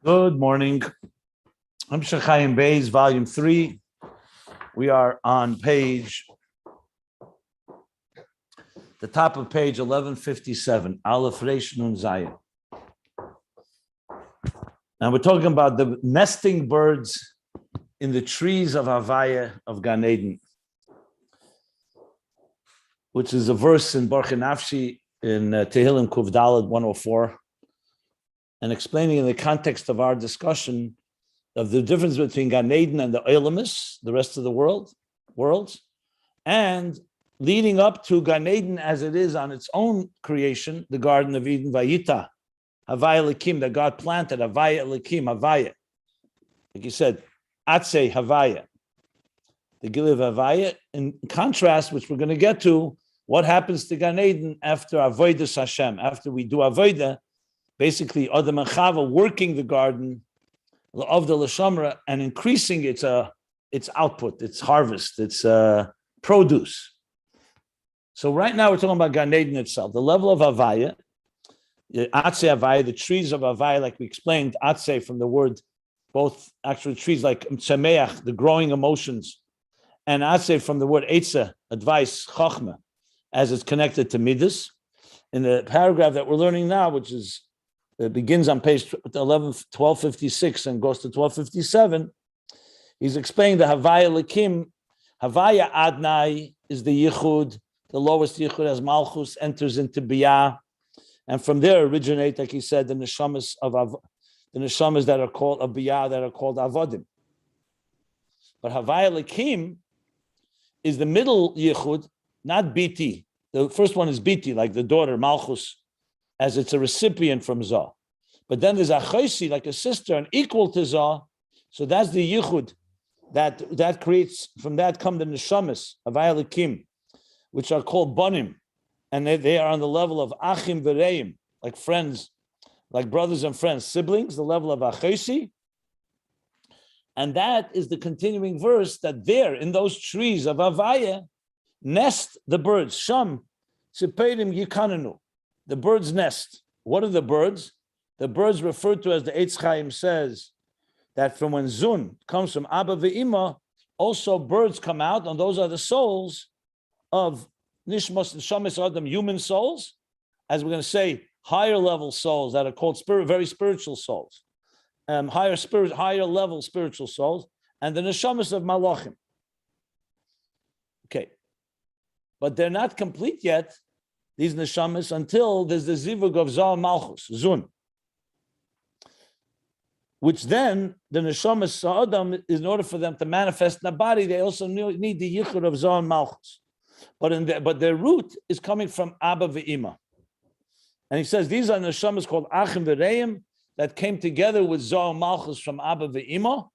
Good morning. I'm Ayin Beis, volume 3. We are on the top of page 1157, Aleph Reish Nun Zayin. And we're talking about the nesting birds in the trees of Havaya of Gan Eden, which is a verse in Baruch Nafshi in Tehillim Kuv Daled 104. And explaining in the context of our discussion of the difference between Gan Eden and the Olamis, the rest of the worlds, and leading up to Gan Eden as it is on its own creation, the Garden of Eden, Vayita, Havaya Lekim, that God planted, Havaya Lekim, Havaya. Like you said, Atse Havaya, the Gil of Havaya. In contrast, which we're going to get to, what happens to Gan Eden after Avodas Hashem, after we do Avodah, basically, Adam and Chava working the garden of the Lashamra and increasing its output, its harvest, its produce. So right now we're talking about Gan Eden itself, the level of Havaya, Atse Havaya, the trees of Havaya, like we explained, Atse from the word, both actual trees like Tzemeach, the growing emotions, and Atse from the word Eitza, advice, Chochmah, as it's connected to Midas. In the paragraph that we're learning now, which is it begins on page 1256 and goes to 1257. He's explaining the Havaya Lekim. Havaya Adnai is the Yichud, the lowest Yichud as Malchus enters into Biyah, and from there originate, like he said, the neshamas that are called of Biyah that are called Avodim. But Havaya Lekim is the middle Yichud, not Biti. The first one is Biti, like the daughter Malchus, as it's a recipient from Zah. But then there's a Chosi, like a sister, and equal to Zah. So that's the Yichud that creates, from that come the Neshamas, Havaya Lekim, which are called Banim. And they are on the level of Achim V'Reim, like friends, like brothers and friends, siblings, the level of Achosi. And that is the continuing verse that there, in those trees of Havaya, nest the birds. Sham, Tziperim Yikananu. The bird's nest. What are the birds? The birds referred to as the Eitz Chaim says that from when Zun comes from Abba Ve'ima, also birds come out, and those are the souls of Nishmas and Shamis Adam, human souls, as we're going to say, higher level souls that are called very spiritual souls, higher level spiritual souls, and the Neshamas of Malachim. Okay, but they're not complete yet, these neshamas, until there's the zivug of Zal Malchus, Zun. Which then, the neshamas Sa'adam, in order for them to manifest in the body, they also need the yichud of Zal Malchus. But their root is coming from Abba Ve'ima. And he says, these are neshamas called Achim V'Reim, that came together with Zal Malchus from Abba Ve'ima.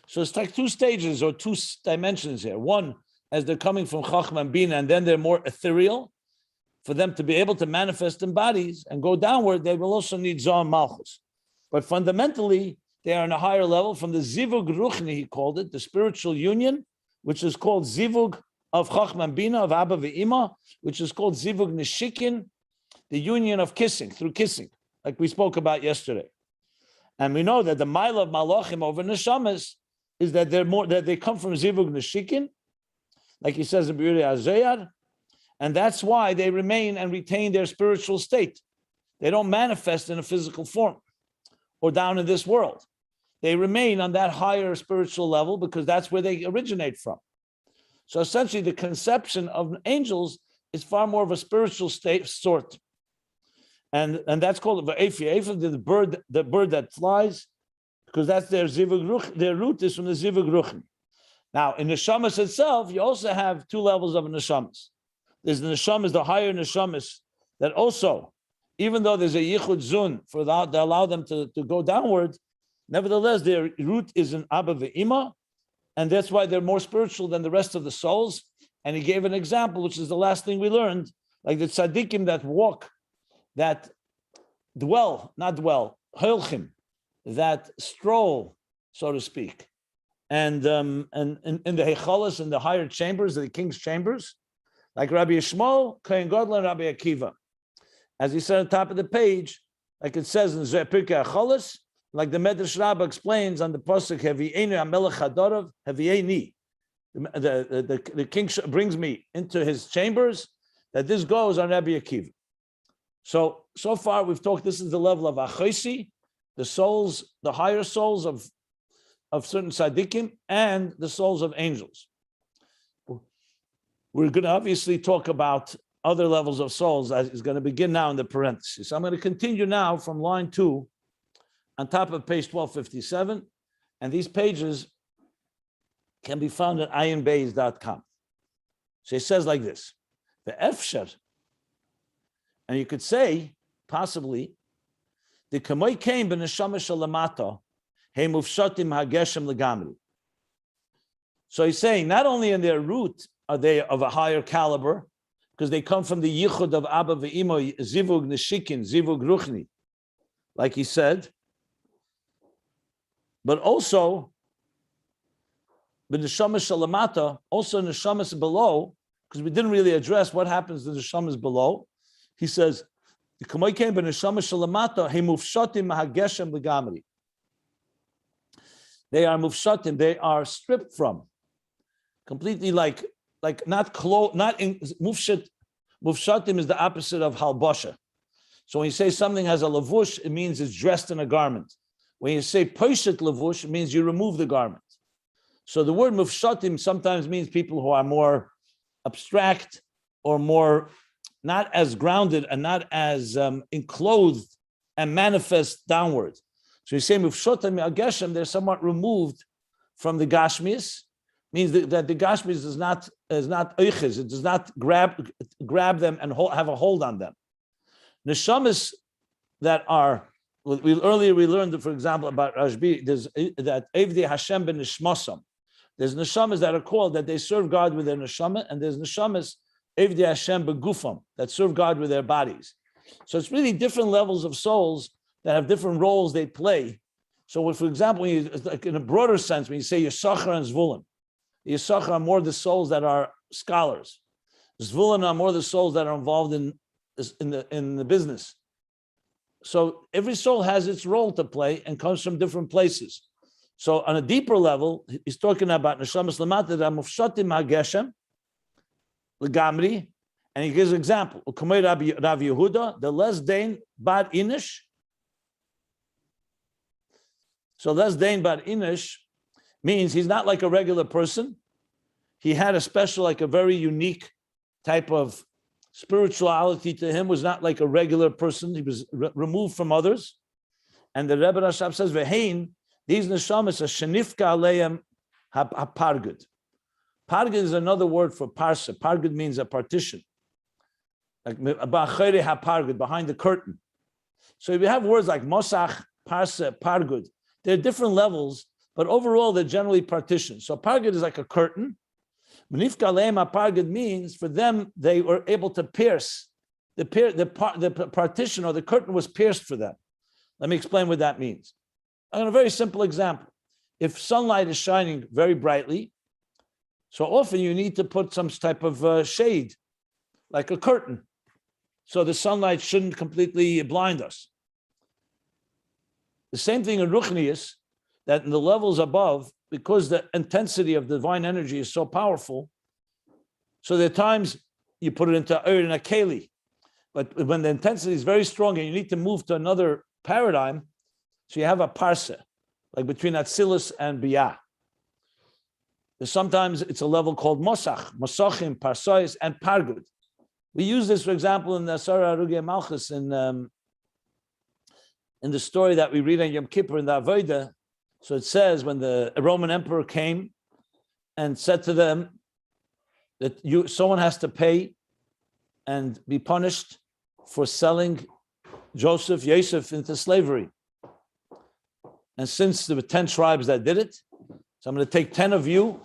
So it's like two stages or two dimensions here. One, as they're coming from Chachma and Bina, and then they're more ethereal. For them to be able to manifest in bodies and go downward, they will also need Zohar Malchus. But fundamentally, they are on a higher level from the Zivug Ruchni, he called it, the spiritual union, which is called Zivug of Chachma and Bina, of Abba Ve'ima, which is called Zivug Nishikin, the union of kissing, through kissing, like we spoke about yesterday. And we know that the mile of Malachim over Neshamas is that they come from Zivug Nishikin, like he says in B'yuri Azayar. And that's why they remain and retain their spiritual state. They don't manifest in a physical form or down in this world. They remain on that higher spiritual level because that's where they originate from. So essentially the conception of angels is far more of a spiritual sort. And that's called the bird that flies, because that's their zivug ruch. Their root is from the zivug ruchim. Now in the neshamas itself, you also have two levels of neshamas. There's the neshamas, the higher neshamas, that also, even though there's a yichud zun that allow them to go downward, nevertheless, their root is in Abba Ve'ima, and that's why they're more spiritual than the rest of the souls. And he gave an example, which is the last thing we learned, like the tzaddikim that walk, that holchim, that stroll, so to speak, and in the hechalas, in the higher chambers, the king's chambers, like Rabbi Yishmael, Kohen Gadol, and Rabbi Akiva. As he said on top of the page, like it says in Pirkei HaCholos, Like the Medrash Rabbah explains on the pasuk, Hevi'enu Hamelech Hadorav, Hevi'eni. The king brings me into his chambers, that this goes on Rabbi Akiva. So far we've talked, this is the level of Achosi, the souls, the higher souls of certain tzaddikim, and the souls of angels. We're going to obviously talk about other levels of souls, as is going to begin now in the parentheses. So I'm going to continue now from line 2 on top of page 1257, and these pages can be found at ayinbeis.com. So it says like this, the efshar, and you could say, possibly, the kamoi came b'neshama shalamata, he mufshatim hageshem legamri. So he's saying, not only in their root are they of a higher caliber, because they come from the Yichud of Abba ve'imo, zivug neshikin, zivug ruchni, like he said, but also, b'neshama shalamata, also neshamas below, because we didn't really address what happens to the neshamas below. He says, they are mufshatim, they are stripped from, completely like not clothes, not in mufshat. Mufshatim is the opposite of halbasha. So when you say something has a lavush, it means it's dressed in a garment. When you say poshet lavush, it means you remove the garment. So the word mufshatim sometimes means people who are more abstract or more not as grounded and not as enclosed and manifest downward. So you say mufshatim ageshem, they're somewhat removed from the gashmis, means that the gashmis is not oiches, it does not grab them and have a hold on them. Neshamas that are, earlier we learned, for example, about Rashbi, there's that Evdei Hashem ben Nishmasam. There's neshamas that are called that they serve God with their neshama, and there's neshamas Evdei Hashem begufam that serve God with their bodies. So it's really different levels of souls that have different roles they play. So, for example, in a broader sense, when you say Yisachar and Zvulun, Yisachar are more the souls that are scholars. Zvulun are more the souls that are involved in the business. So every soul has its role to play and comes from different places. So on a deeper level, he's talking about neshamas lamata that mufshatim hageshem legamri, and he gives an example. U'kamei Rav Yehuda, the les dain bad inish. So les dain bad inish means he's not like a regular person. He had a special, like a very unique type of spirituality to him, was not like a regular person. He was removed from others. And the Rebbe Rashab says, Vehein, these neshamas are shenifka aleim hapargud. Pargud is another word for parsa. Pargud means a partition. Like ba'achere hapargud, behind the curtain. So if you have words like mosach, parsa, pargud, they're different levels, but overall they're generally partitioned. So pargud is like a curtain. Nifka aleim hapargud means for them, they were able to pierce. The partition or the curtain was pierced for them. Let me explain what that means. On a very simple example. If sunlight is shining very brightly, so often you need to put some type of shade, like a curtain, so the sunlight shouldn't completely blind us. The same thing in Ruchnius, that in the levels above, because the intensity of divine energy is so powerful, so there are times you put it into a keli, but when the intensity is very strong and you need to move to another paradigm, so you have a parsa, like between Atzilus and Biyah. Sometimes it's a level called Mosach, Mosachim, Parsais, and Pargud. We use this, for example, in the Asara Arugei Malchus, in the story that we read on Yom Kippur in the Avodah. So it says, when the Roman emperor came and said to them that someone has to pay and be punished for selling Yosef into slavery. And since there were 10 tribes that did it, so I'm going to take 10 of you,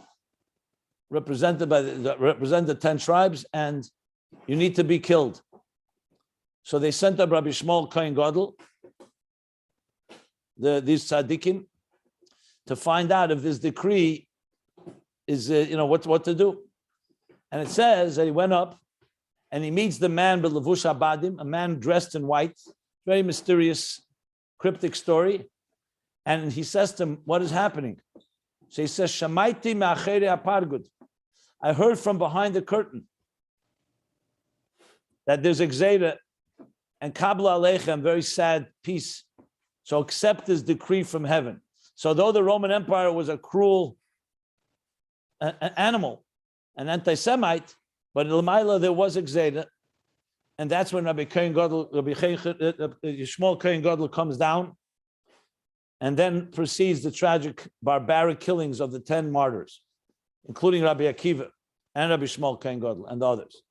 represent the 10 tribes, and you need to be killed. So they sent up Rabbi Shmuel Kohen Gadol, these tzaddikim, to find out if this decree is, what to do. And it says that he went up and he meets the man b'levush abadim, a man dressed in white, very mysterious, cryptic story. And he says to him, what is happening? So he says, Shamaiti me'achere apargud. I heard from behind the curtain that there's exeda and kabla aleichem, very sad peace. So accept this decree from heaven. So though the Roman Empire was a cruel animal, an anti-Semite, but in Lamaila there was exeda. And that's when Rabbi Yishmael Kohen Gadol comes down and then proceeds the tragic, barbaric killings of the 10 martyrs, including Rabbi Akiva and Rabbi Yishmael Kohen Gadol and others.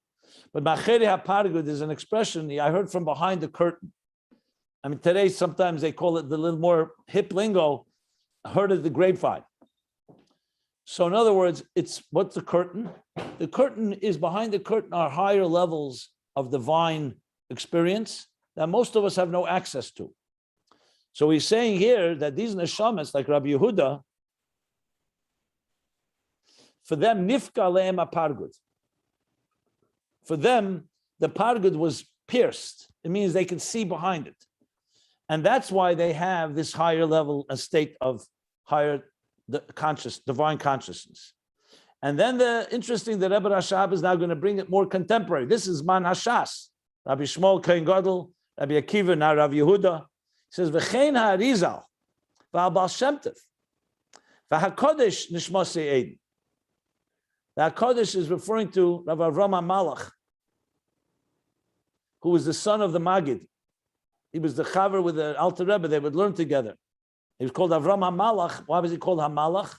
But Macheri HaPargud is an expression I heard from behind the curtain. I mean, today sometimes they call it the little more hip lingo, heard of the grapevine. So in other words, it's what's the curtain? The curtain is behind the curtain are higher levels of divine experience that most of us have no access to. So he's saying here that these neshamas, like Rabbi Yehuda, for them, nifka lehem apargud. For them, the pargud was pierced. It means they could see behind it. And that's why they have this higher level, a state of higher divine consciousness. And then the interesting, the Rebbe Rashab is now going to bring it more contemporary. This is Man Hashas, Rabbi Shmuel Kohen Gadol, Rabbi Akiva, now Rabbi Yehuda. He says, V'chein ha'arizal, v'al Shem Tov, v'HaKodesh nishmosei Eden. The HaKodesh is referring to Rabbi Avram HaMalach, who was the son of the Magid. He was the chaver with the Alter Rebbe. They would learn together. He was called Avram HaMalach. Why was he called HaMalach?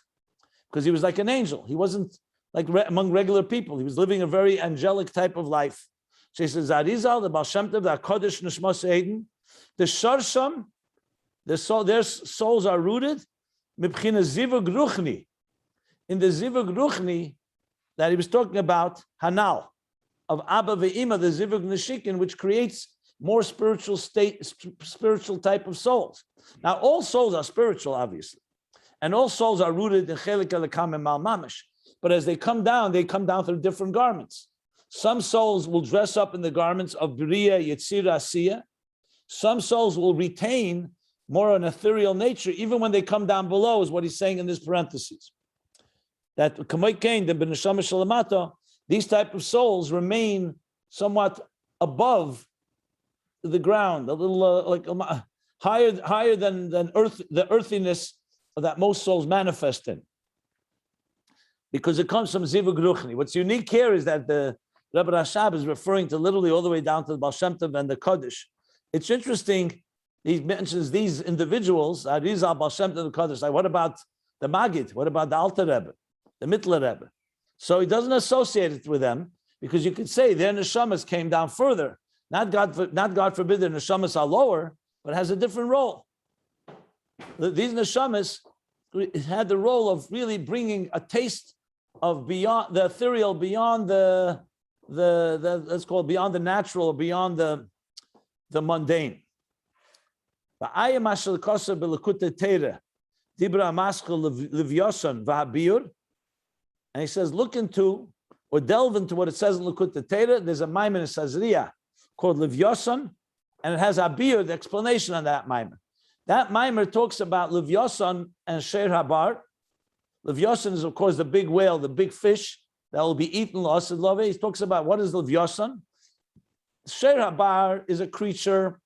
Because he was like an angel. He wasn't like among regular people. He was living a very angelic type of life. So he says, Arizal, the Baal Shem Tov, the HaKodesh Nishmos Eden, the Sharsham, their souls are rooted, Mibchina Zivug Ruchni, in the Zivug Ruchni that he was talking about, Hanal, of Abba Ve'ima, the Zivug Neshikin, which creates more spiritual type of souls. Now, all souls are spiritual, obviously. And all souls are rooted in Chelik Elokam and Mal Mamish. But as they come down through different garments. Some souls will dress up in the garments of Bria, Yetzira, Asiya. Some souls will retain more an ethereal nature, even when they come down below, is what he's saying in this parentheses. That these type of souls remain somewhat above the ground, a little higher than earth, the earthiness that most souls manifest in, because it comes from Zivug Ruchni. What's unique here is that the Rebbe Rashab is referring to literally all the way down to the Baal Shem Tov and the Kodesh. It's interesting, he mentions these individuals, Arizal, Baal Shem Tov, and the Kodesh. Like, what about the Magid? What about the Alter Rebbe, the Mittler Rebbe? So he doesn't associate it with them, because you could say their neshamas came down further. Not God forbid their neshamas are lower, but has a different role. These neshamas had the role of really bringing a taste of beyond the ethereal, beyond the let's call it beyond the natural, or beyond the mundane. And he says, look into or delve into what it says in Likutei Torah. There's a maimer in Sazria called Livyosan, and it has Abir, the explanation on that maimer. That maimer talks about Livyosan and Sher Habar. Livyosan is, of course, the big whale, the big fish that will be eaten. He talks about what is Livyosan. Sher Habar is a creature,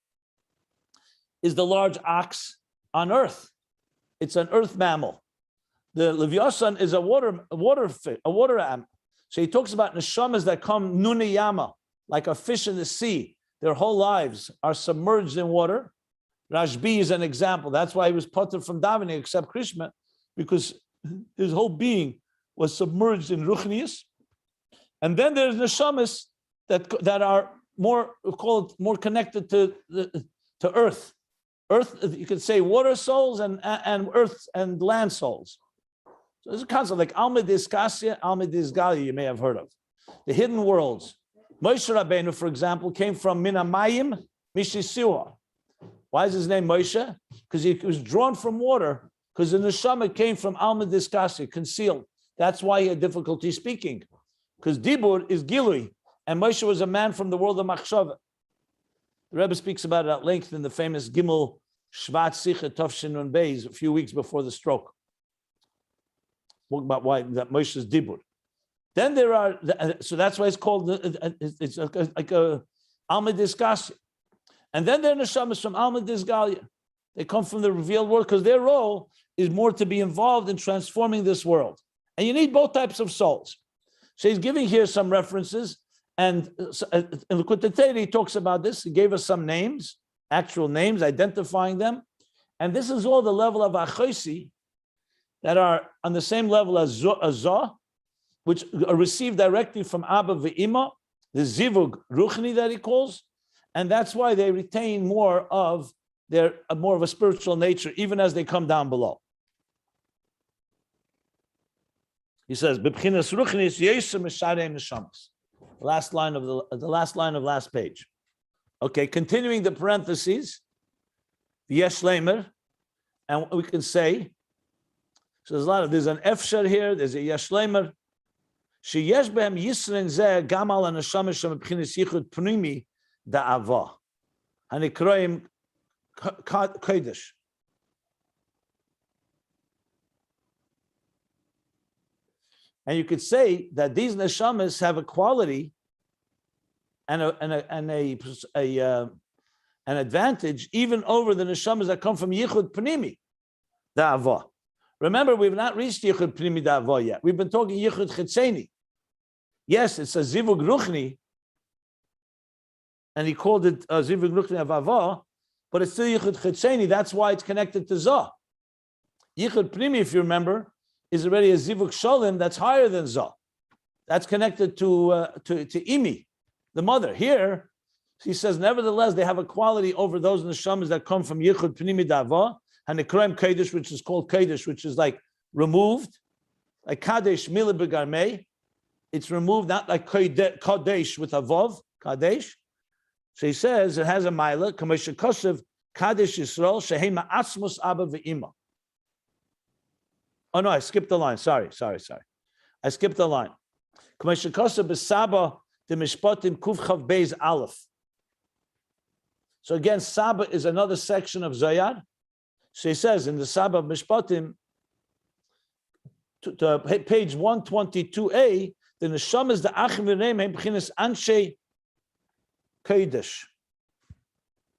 is the large ox on earth. It's an earth mammal. The Livyosan is a water animal. So he talks about neshamas that come nuniyama, like a fish in the sea. Their whole lives are submerged in water. Rashbi is an example. That's why he was putted from davening, except Krishna, because his whole being was submerged in ruchnius. And then there's neshamas that are more connected to earth. Earth, you could say water souls and earth and land souls. So there's a concept like Alma Diskasia, Alma Disgalia, you may have heard of. The hidden worlds. Moshe Rabbeinu, for example, came from Minamayim Mishisuah. Why is his name Moshe? Because he was drawn from water, because the neshama came from Alma Diskasia, concealed. That's why he had difficulty speaking. Because Dibur is Gilui, and Moshe was a man from the world of Machshava. The Rebbe speaks about it at length in the famous Gimel Shvat Sicha Tov Beis, a few weeks before the stroke. Spoke about why that Moshe's Dibur. Then there are, so that's why it's called, it's like a Alma Disgasya. And then there are neshamas from Alma Disgalia. They come from the revealed world because their role is more to be involved in transforming this world. And you need both types of souls. So he's giving here some references. And in Likkutei Torah, he talks about this. He gave us some names, actual names, identifying them. And this is all the level of Achosi that are on the same level as Zah, which are received directly from Abba Ve'ima, the Zivug Ruchni that he calls. And that's why they retain more of a spiritual nature, even as they come down below. He says, "B'bchinas ruchnis yesem misharei neshamas." Last line of the last line of last page. Okay, continuing the parentheses, yesh leimer, and we can say. So there's an efshar here. There's a yesh leimer. Sheyesh behem yisrin zeh gamal anashamas shem b'chinas yichud pnimi da'ava hanikroim HaKodesh. And you could say that these neshamas have a quality and an advantage even over the neshamas that come from Yichud Pnimi Da'ava. Remember, we've not reached Yichud Pnimi Da'ava yet. We've been talking Yichud Chitzeni. Yes, it's a Zivug Ruchni, and he called it Zivug Ruchni of Ava, but it's still Yichud Chitzeni. That's why it's connected to Zah. Yichud Pnimi, if you remember, is already a Zivuk Sholim that's higher than Zah. That's connected to Imi, the mother. Here, he says, nevertheless, they have a quality over those neshamas that come from Yichud Pnimi Dava, and the Kroim Kodesh, which is called Kodesh, which is like removed, like Kadesh Mila Begarmei. It's removed, not like Kodesh with a Vav, Kadesh. So he says it has a Maila, Kamesh Kosev, Kadesh Yisrael, Shehema Atzmus Abba Ve'ima. Oh no, I skipped the line. Sorry. I skipped the line. So again, Saba is another section of Zayar. So he says in the Saba of Mishpatim, to page 122a, the Neshama is the Achim V'Reim Hem B'chinas Anshe Kodesh.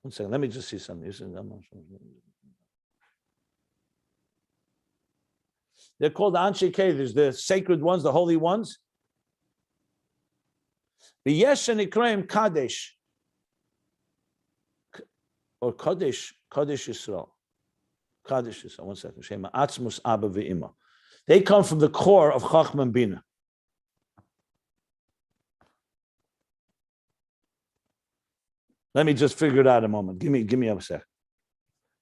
One second, let me just see something. They're called Anshe Kodesh, the sacred ones, the holy ones. The Yesh and Ikraim Kadesh, or Kadesh Yisrael. Kadesh Yisrael, one second. Shema Atzmus Abba Ve'ima. They come from the core of Chachma and Bina. Let me just figure it out a moment. Give me a sec.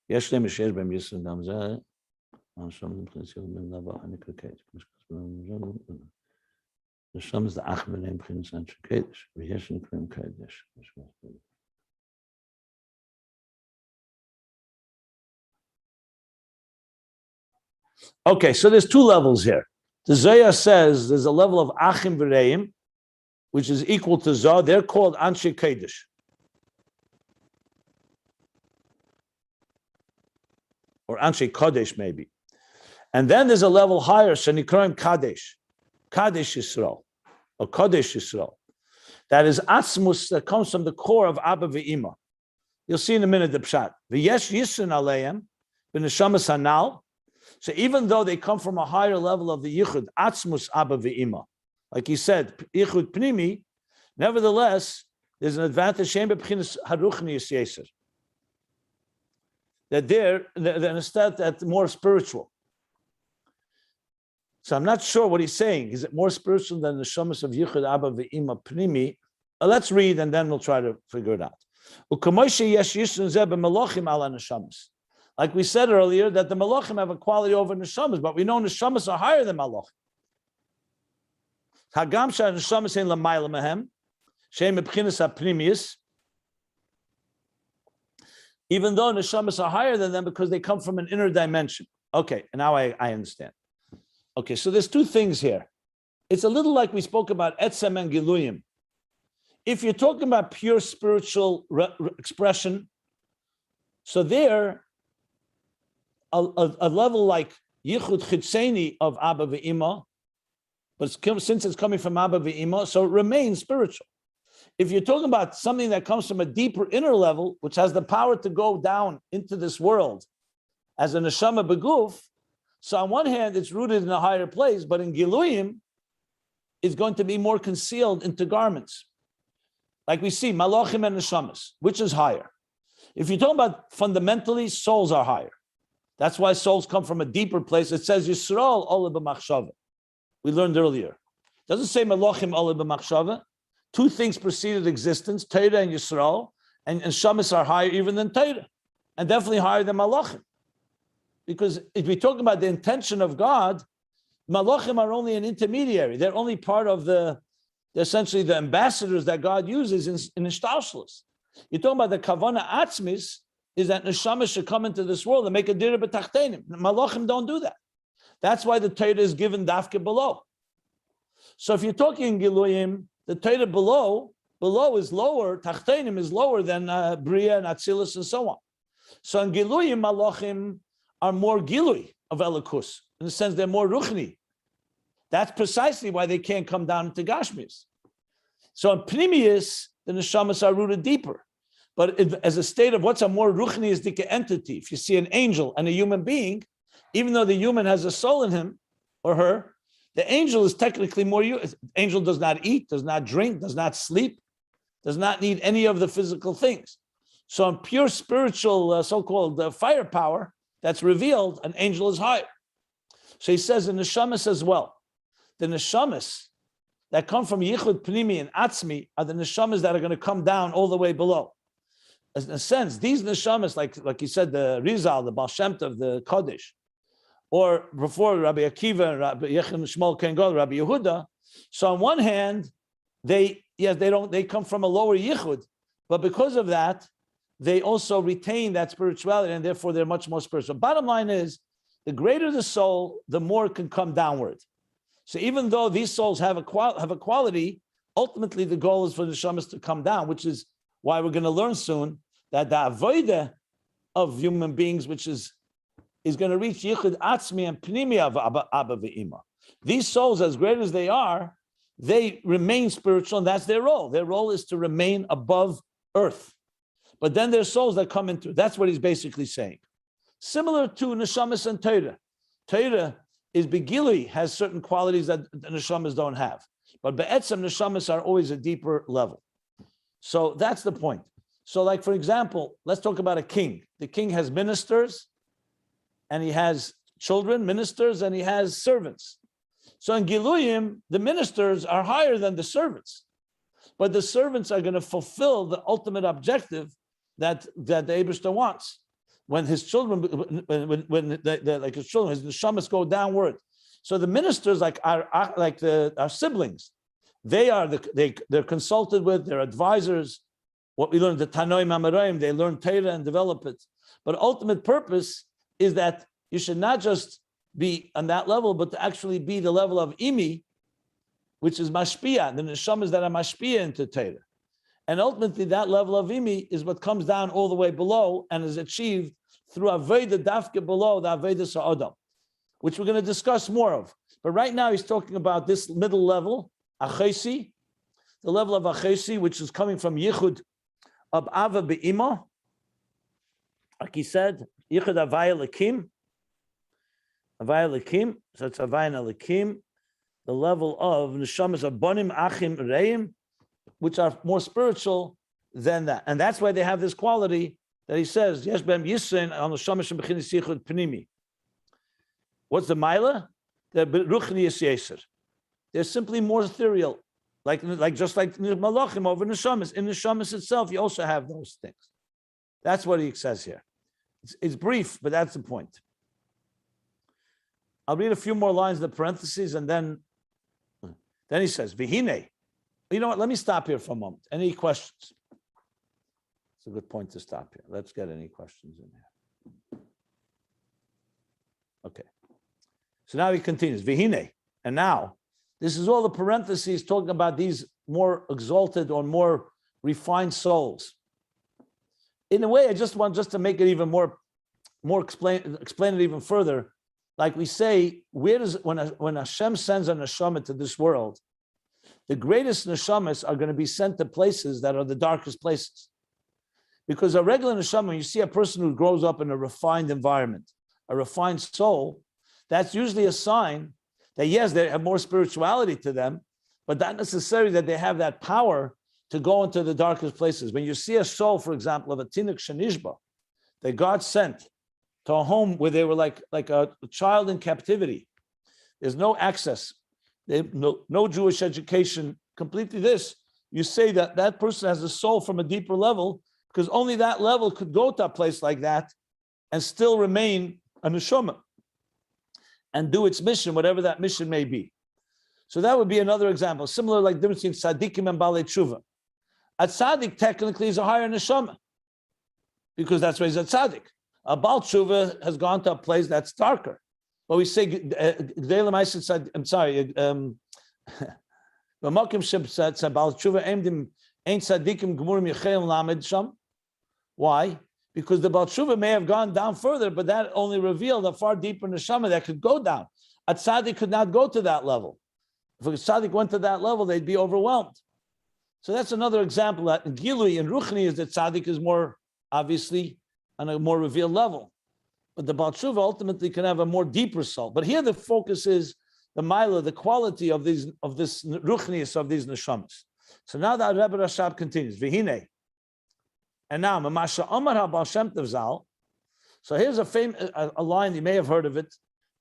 Yesh Lem Yesher Bem Yisrael Damzeh. The Sham is the Achmed name B'chinas Anshe Kodesh. V'yesh Nikrim Kodesh. Okay, so there's two levels here. The Zohar says there's a level of Achim V'Reim, which is equal to Zah. They're called Anshe Kodesh. Or Anshe Kodesh, maybe. And then there's a level higher, Shenikroim Kadesh Yisrael, or Kodesh Yisrael. That is Atzmus, that comes from the core of Abba Ve'ima. You'll see in a minute the Pshat. V'yesh Yisrin Aleim, B'neshamas Hanal. So even though they come from a higher level of the Yichud, Atzmus Abba Ve'ima, like he said, Yichud Pnimi, nevertheless, there's an advantage, Shem B'chinas Haruchni Yisyeser. That they're instead that more spiritual. So I'm not sure what he's saying. Is it more spiritual than the Neshamas of Yichud Abba Ve'ima Pnimi? Let's read and then we'll try to figure it out. Like we said earlier, that the Malachim have a quality over Neshamas, but we know Neshamas are higher than Malachim. Hagam sha Neshamas ein lamayla mehem, she'em b'chinas ha'pnimius. Even though Neshamas are higher than them because they come from an inner dimension. Okay, now I understand. Okay, so there's two things here. It's a little like we spoke about Etzem and Giluyim. If you're talking about pure spiritual expression, so there, a level like Yichud Chitzeni of Abba ve'Ima, but since it's coming from Abba ve'Ima, so it remains spiritual. If you're talking about something that comes from a deeper inner level, which has the power to go down into this world as a neshama beguf, so on one hand, it's rooted in a higher place, but in Giluyim, it's going to be more concealed into garments. Like we see, malachim and neshamas, which is higher? If you're talking about fundamentally, souls are higher. That's why souls come from a deeper place. It says Yisrael ola b'machshava. We learned earlier. It doesn't say malachim ola b'machshava. Two things preceded existence, Torah and Yisrael, and shamas are higher even than Torah, and definitely higher than malachim. Because if we're talking about the intention of God, malachim are only an intermediary. They're only part of they're essentially the ambassadors that God uses in Ishtalshalos. You're talking about the kavana atzmis, is that neshama should come into this world and make a dira b'tachtenim. Malachim don't do that. That's why the Torah is given dafke below. So if you're talking Giluyim, the Torah below is lower, tachtenim is lower than Bria and Atzilus and so on. So in Giluyim, malachim are more Gilui of Elikus. In the sense they're more ruchni. That's precisely why they can't come down into Gashmis. So in Pnimius, the neshamas are rooted deeper. But as a state of what's a more ruchniistic entity, if you see an angel and a human being, even though the human has a soul in him or her, the angel is technically more. Angel does not eat, does not drink, does not sleep, does not need any of the physical things. So in pure spiritual, so-called firepower that's revealed, an angel is higher. So he says in neshamas as well, the neshamas that come from Yichud Pnimi and Atzmi are the neshamas that are going to come down all the way below. In a sense, these neshamas, like you said, the Arizal, the Baal Shem Tov, the HaKodesh, or before Rabbi Akiva and Rabbi Yechim Shmuel Ken Gadol, Rabbi Yehuda. So on one hand, they come from a lower Yichud, but because of that, they also retain that spirituality, and therefore they're much more spiritual. Bottom line is, the greater the soul, the more it can come downward. So even though these souls have a quality, ultimately the goal is for the neshamas to come down, which is why we're going to learn soon that the avodah of human beings, which is going to reach Yichud Atzmi and Pnimi of Abba ve'Ima. These souls, as great as they are, they remain spiritual, and that's their role. Their role is to remain above earth. But then there's souls that come into it. That's what he's basically saying. Similar to neshamas and Torah. Torah is begili, has certain qualities that the neshamas don't have. But be'etzem, neshamas are always a deeper level. So that's the point. So like, for example, let's talk about a king. The king has ministers, and he has children, ministers, and he has servants. So in Giluyim, the ministers are higher than the servants. But the servants are going to fulfill the ultimate objective that the Eibishter wants. When his children, like his children, his neshamas go downward. So the ministers, our siblings, they're consulted with, they're advisors. What we learned, the Tanoim Amoraim, they learn Torah and develop it. But ultimate purpose is that you should not just be on that level, but to actually be the level of imi, which is mashpia, the neshamas that are mashpia into Torah. And ultimately, that level of imi is what comes down all the way below and is achieved through aveda dafke below, the aveda sa'adam, which we're going to discuss more of. But right now, he's talking about this middle level, achesi, the level of achesi, which is coming from Yichud of Abba be'Ima. Like he said, Yichud Avaya Lakim. Avaya Lakim, so it's Avaya Lakim, the level of neshamas of Bonim Achim Reim, which are more spiritual than that. And that's why they have this quality that he says, Yesh Bem Yisrain on the Shamash Bechinis Yichud Pnimi. What's the Maila? They're Ruchni Yeser. They're simply more ethereal, just like Malachim over Neshamas. In Neshamas itself, you also have those things. That's what he says here. It's brief, but that's the point. I'll read a few more lines in the parentheses, and then he says, Vihine. You know what? Let me stop here for a moment. Any questions? It's a good point to stop here. Let's get any questions in here. Okay. So now he continues. Vihine. And now, this is all the parentheses talking about these more exalted or more refined souls. In a way, I just want to make it even more explain it even further. Like we say, when Hashem sends a neshama to this world, the greatest neshamas are going to be sent to places that are the darkest places. Because a regular neshama, when you see a person who grows up in a refined environment, a refined soul, that's usually a sign that yes, they have more spirituality to them, but not necessarily that they have that power to go into the darkest places. When you see a soul, for example, of a tinuk shenishba, that God sent to a home where they were like a child in captivity, there's no access, no Jewish education, completely this. You say that that person has a soul from a deeper level, because only that level could go to a place like that and still remain a neshama and do its mission, whatever that mission may be. So that would be another example. Similar, like the difference between tzaddikim and balei tshuva. A tzaddik technically is a higher neshama, because that's why he's a tzaddik. A bal tshuva has gone to a place that's darker. But we say, I'm sorry, why? Because the Baal Tshuva may have gone down further, but that only revealed a far deeper neshama that could go down. A tzaddik could not go to that level. If a tzaddik went to that level, they'd be overwhelmed. So that's another example that Gilui and Ruchni is that tzaddik is more obviously on a more revealed level. But the Baal Tshuva ultimately can have a more deeper soul. But here the focus is the mila, the quality of this ruchnius of these neshamas. So now the Rebbe Rashab continues. V'hinei. And now, Mamasha Omar HaBaal Shem Tov Zal. So here's a line, you may have heard of it.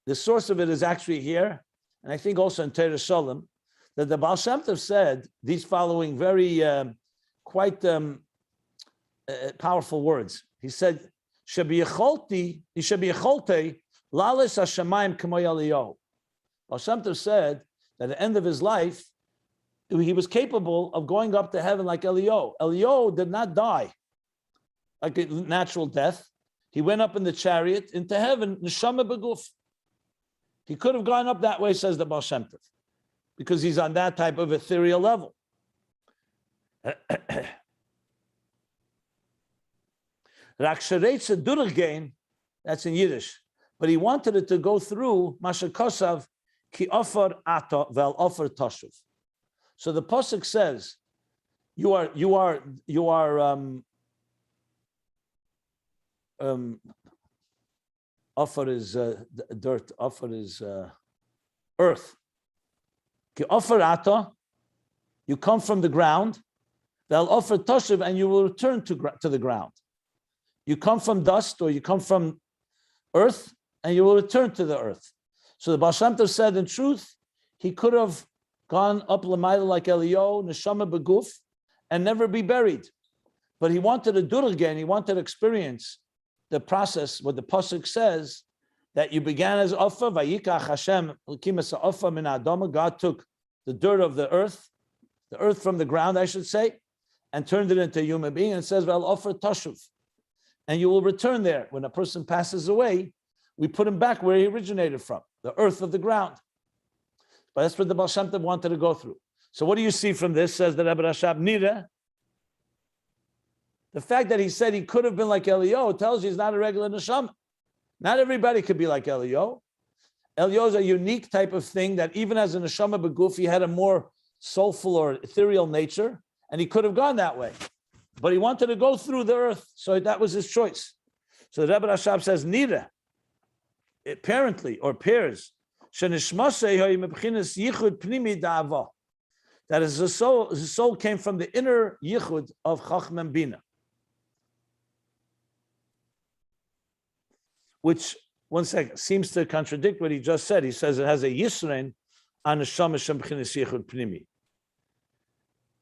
The source of it is actually here, and I think also in Torah Shalom, that the Baal Shem Tov said these following very quite powerful words. He said, Shebiyecholte lales hashemayim k'mo Eliyahu. Baal Shem Tov said that at the end of his life, he was capable of going up to heaven like Eliyahu. Eliyahu did not die like a natural death. He went up in the chariot into heaven, neshama beguf. He could have gone up that way, says the Baal Shem Tov, because he's on that type of ethereal level. That's in Yiddish. But he wanted it to go through Masha Kosav ki offer ato vel offer toshuv. So the pasuk says, you are offer is dirt, offer is earth. Ki offer ato, you come from the ground, vel offer toshuv, and you will return to the ground. You come from dust, or you come from earth, and you will return to the earth. So the Baal Shem Tov said, in truth, he could have gone up Lamaila like Eliyahu, Neshama Beguf, and never be buried. But he wanted to do it again. He wanted to experience the process, what the pasuk says, that you began as Offer, Vayikach Hashem, L'kimas Offer min Adama. God took the dirt of the earth from the ground, I should say, and turned it into a human being. And it says, Vel Offer Tashuv. And you will return there. When a person passes away, we put him back where he originated from, the earth of the ground. But that's what the Baal Shem Tov wanted to go through. So what do you see from this, says the Rebbe Rashab Nira? The fact that he said he could have been like Eliyahu tells you he's not a regular neshama. Not everybody could be like Eliyahu. Eliyahu is a unique type of thing that even as a neshama beguf, he had a more soulful or ethereal nature, and he could have gone that way. But he wanted to go through the earth, so that was his choice. So the Rebbe Rashab says, Nira, apparently, or appears, that his soul came from the inner yichud of Chacham and Bina, which, one second, seems to contradict what he just said. He says it has a yisrein on neshama shem b'chinas yichud pnimi.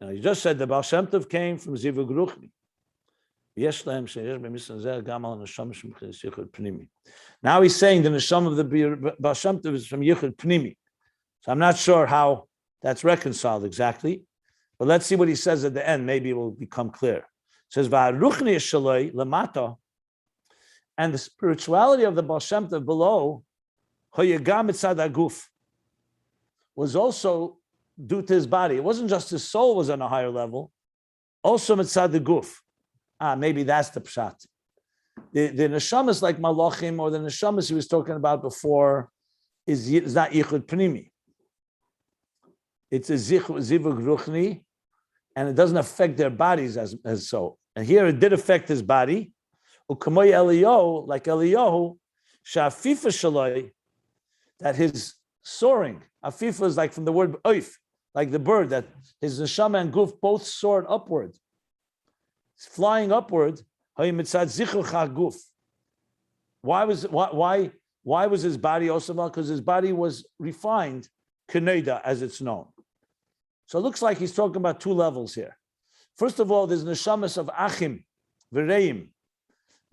Now, you just said the Baal Shem Tov came from Zivug Ruchni. Now he's saying the neshama of the Baal Shem Tov is from Yichud Pnimi. So I'm not sure how that's reconciled exactly, but let's see what he says at the end. Maybe it will become clear. It says, "Va'ruchni shaloi lamata," and the spirituality of the Baal Shem Tov below, hoyagam etzad aguf, was also due to his body. It wasn't just his soul was on a higher level, also mitzad the guf. Maybe that's the pshat. The neshamas like malachim or the neshamas he was talking about before is not Yichud Pnimi. It's a zivug ruchni, and it doesn't affect their bodies as so. And here it did affect his body. Ukamoy Eliyahu, like Eliyahu, shafifa shaloi, that his soaring. Afifa is like from the word oif, like the bird, that his neshama and guf both soared upward. It's flying upward. Why was his body also? Because his body was refined, keneda, as it's known. So it looks like he's talking about two levels here. First of all, there's neshamas of achim, v'reim,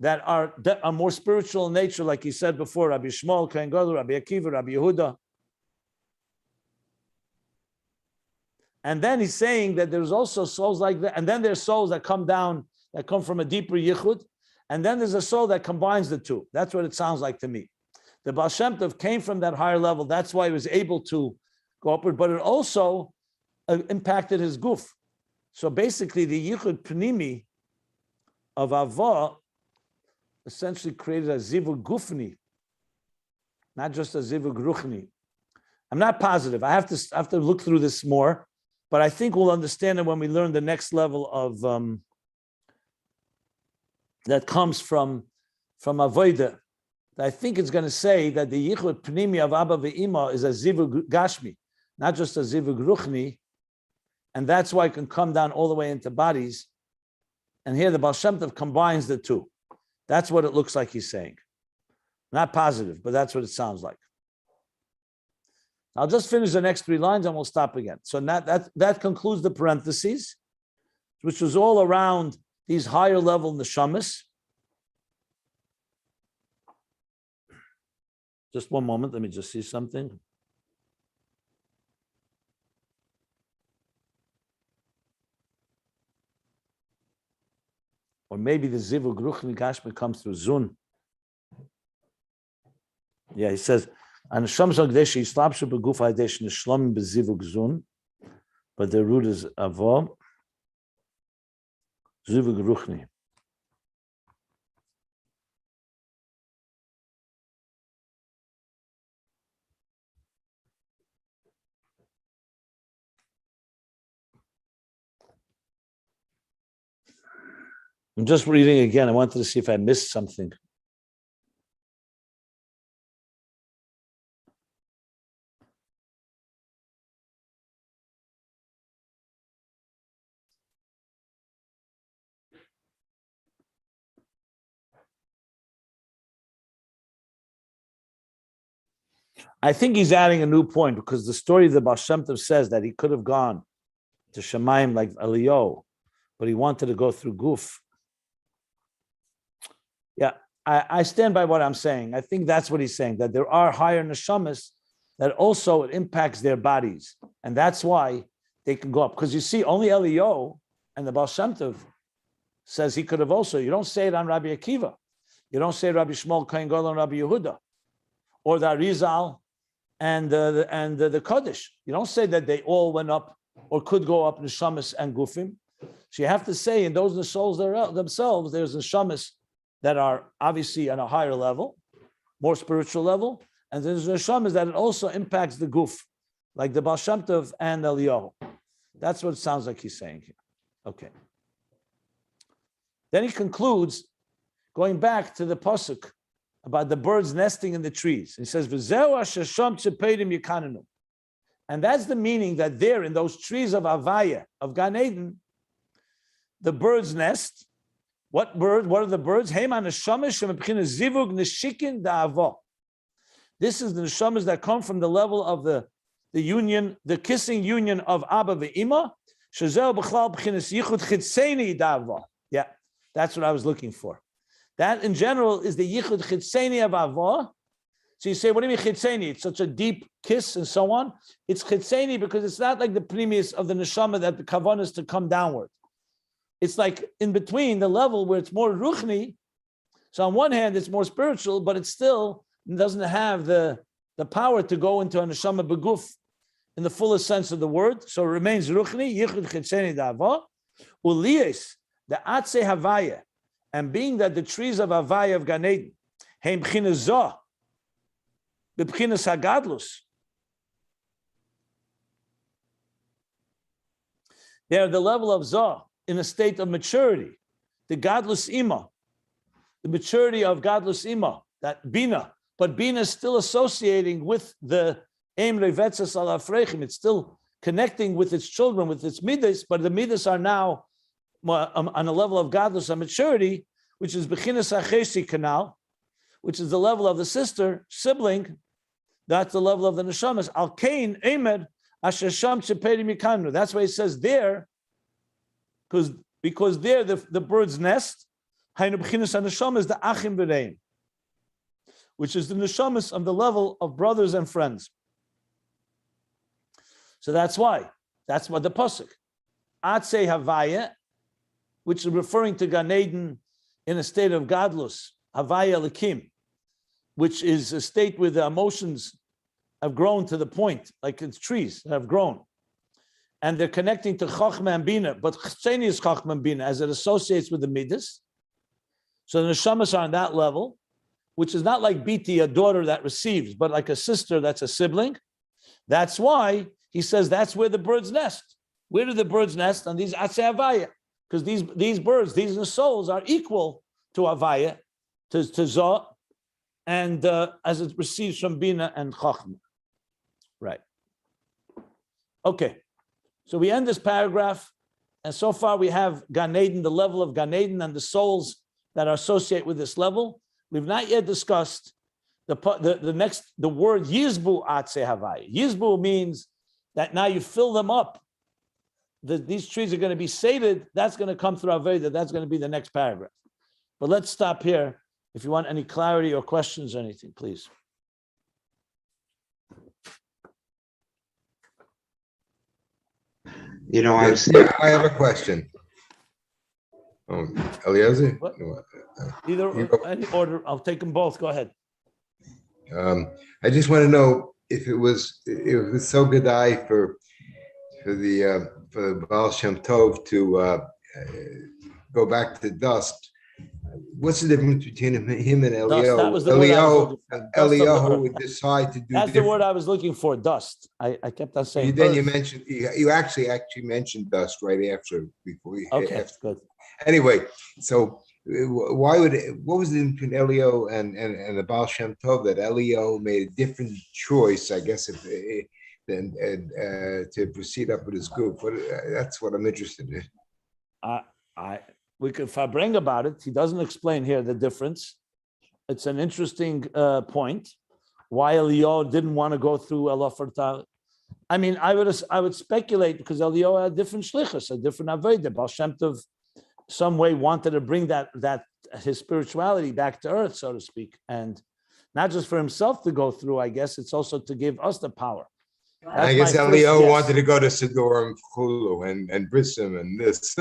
that are more spiritual in nature, like he said before, Rabbi Shmuel, Kohen Gadol, Rabbi Akiva, Rabbi Yehuda. And then he's saying that there's also souls like that, and then there's souls that come down, that come from a deeper yichud, and then there's a soul that combines the two. That's what it sounds like to me. The Baal Shem Tov came from that higher level, that's why he was able to go upward, but it also impacted his guf. So basically, the Yichud Pnimi of Abba essentially created a zivug gufni, not just a zivug ruchni. I'm not positive. I have to look through this more, but I think we'll understand it when we learn the next level of that comes from avodah. I think it's going to say that the Yichud Pnimi of Abba ve'ima is a zivug gashmi, not just a zivug ruchni, and that's why it can come down all the way into bodies. And here the Baal Shem Tov combines the two. That's what it looks like he's saying. Not positive, but that's what it sounds like. I'll just finish the next three lines and we'll stop again. So that concludes the parentheses, which was all around these higher level neshamas. Just one moment, let me just see something. Or maybe the zivug ruchni gashmi comes through zun. Yeah, he says, "An sham zagdesh yislabshu beguf hadesh nishlam bezivug zun," but the root is avo zivug ruchni. I'm just reading again. I wanted to see if I missed something. I think he's adding a new point because the story of the Baal Shem Tov says that he could have gone to Shemayim like Eliyahu, but he wanted to go through Guf. Yeah, I stand by what I'm saying. I think that's what he's saying, that there are higher neshamas that also it impacts their bodies. And that's why they can go up. Because you see, only Eliyahu and the Baal Shem Tov says he could have also. You don't say it on Rabbi Akiva. You don't say Rabbi Shmuel, Kohen Gadol, and Rabbi Yehuda. Or the Arizal and the HaKodesh. You don't say that they all went up or could go up neshamas and gufim. So you have to say in those neshamas themselves, there's neshamas that are obviously on a higher level, more spiritual level, and there's neshamas that it also impacts the guf, like the Baal Shem Tov and Eliyahu. That's what it sounds like he's saying here. Okay. Then he concludes, going back to the pasuk about the birds nesting in the trees. He says, and that's the meaning that there in those trees of Avaya, of Gan Eden, the birds nest. What bird? What are the birds? This is the neshamas that come from the level of the union, the kissing union of Abba ve'ima. Yeah, that's what I was looking for. That in general is the yichud chitzeni of Abba. So you say, what do you mean chitzeni? It's such a deep kiss and so on. It's chitzeni because it's not like the premise of the neshama that the kavanah is to come downward. It's like in between the level where it's more ruchni. So on one hand, it's more spiritual, but it still doesn't have the power to go into a neshama beguf in the fullest sense of the word. So it remains ruchni, yichud chitzeni da'ava, uliyes, the atse havaya, And being that the trees of Havaya of Gan Eden, heim b'chinas zoh, b'chinas hagadlus, they're the level of zoh in a state of maturity, the gadlus ima, the maturity of gadlus ima, that bina, but bina is still associating with the em revetzes al afrechim. It's still connecting with its children, with its midas, but the midas are now on a level of gadlus and maturity, which is bechinas hachesi canal, which is the level of the sister sibling. That's the level of the neshamas. Al kain emed asher sham sheperi mikanu. That's why it says there, because there the bird's nest. Hainu bechinas haneshama is the achim v'reim, which is the neshamas of the level of brothers and friends. So that's why. That's what the pasuk. Atzei Havaya, which is referring to Gan Eden in a state of gadlus, Havaya Lakim, which is a state where the emotions have grown to the point, like it's trees that have grown. And they're connecting to Chachma and Bina, but Chseni is Chachma and Bina as it associates with the Midas. So the Neshamas are on that level, which is not like Biti, a daughter that receives, but like a sister that's a sibling. That's why he says that's where the birds nest. Where do the birds nest? On these Atzei Havaya. Because these birds, these souls are equal to Havaya, to Zoh, and as it receives from Bina and Chachma. Right. Okay. So we end this paragraph, and so far we have Gan Eden, the level of Gan Eden, and the souls that are associated with this level. We've not yet discussed the word Yizbu Atzei Havaya. Yizbu means that now you fill them up. These trees are going to be sated. That's going to come through Aveda. That's going to be the next paragraph. But let's stop here. If you want any clarity or questions or anything, please. You know, I have a question. Eliezer? Either any order, I'll take them both. Go ahead. I just want to know if it was so good for the Baal Shem Tov to go back to dust. What's the difference between him and Eliyahu? That was the word I was looking for. Eliyahu would decide to do. That's the word I was looking for. Dust. I kept on saying. Then you mentioned you actually mentioned dust right after before you. Okay, good. Anyway, so what was the difference between Eliyahu and the Baal Shem Tov that Eliyahu made a different choice, I guess, than to proceed up with his group? But that's what I'm interested in. We could fabring about it. He doesn't explain here the difference. It's an interesting point. Why Eliyahu didn't want to go through Elafartal. I mean, I would speculate because Eliyahu had different shlichus, a different avodah. Baal Shem Tov, some way, wanted to bring that his spirituality back to earth, so to speak, and not just for himself to go through. I guess it's also to give us the power. I guess Eliyahu wanted to go to Siddur and Chulu and Brisim and this.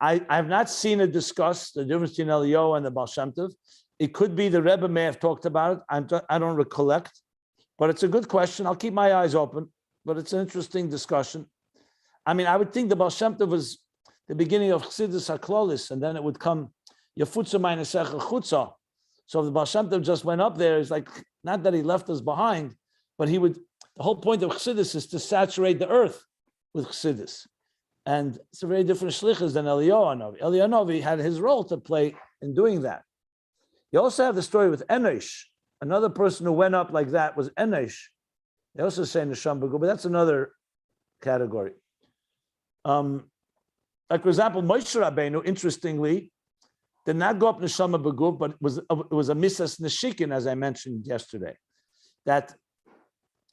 I have not seen it discussed, the difference between Eliyahu and the Baal Shem Tov. It could be the Rebbe may have talked about it. I don't recollect, but it's a good question. I'll keep my eyes open, but it's an interesting discussion. I mean, I would think the Baal Shem Tov was the beginning of Chassidus HaKlolis, and then it would come Yafutza Meinesecha Chutza. So if the Baal Shem Tov just went up there, it's like, not that he left us behind, but the whole point of Chassidus is to saturate the earth with Chassidus. And it's a very different shlichus than Eliyahu Hanavi. Eliyahu Hanavi had his role to play in doing that. You also have the story with Enosh. Another person who went up like that was Enosh. They also say Neshama B'Guf, but that's another category. Like for example, Moshe Rabbeinu, interestingly, did not go up Neshama B'Guf, but it was a misas neshikin, as I mentioned yesterday. That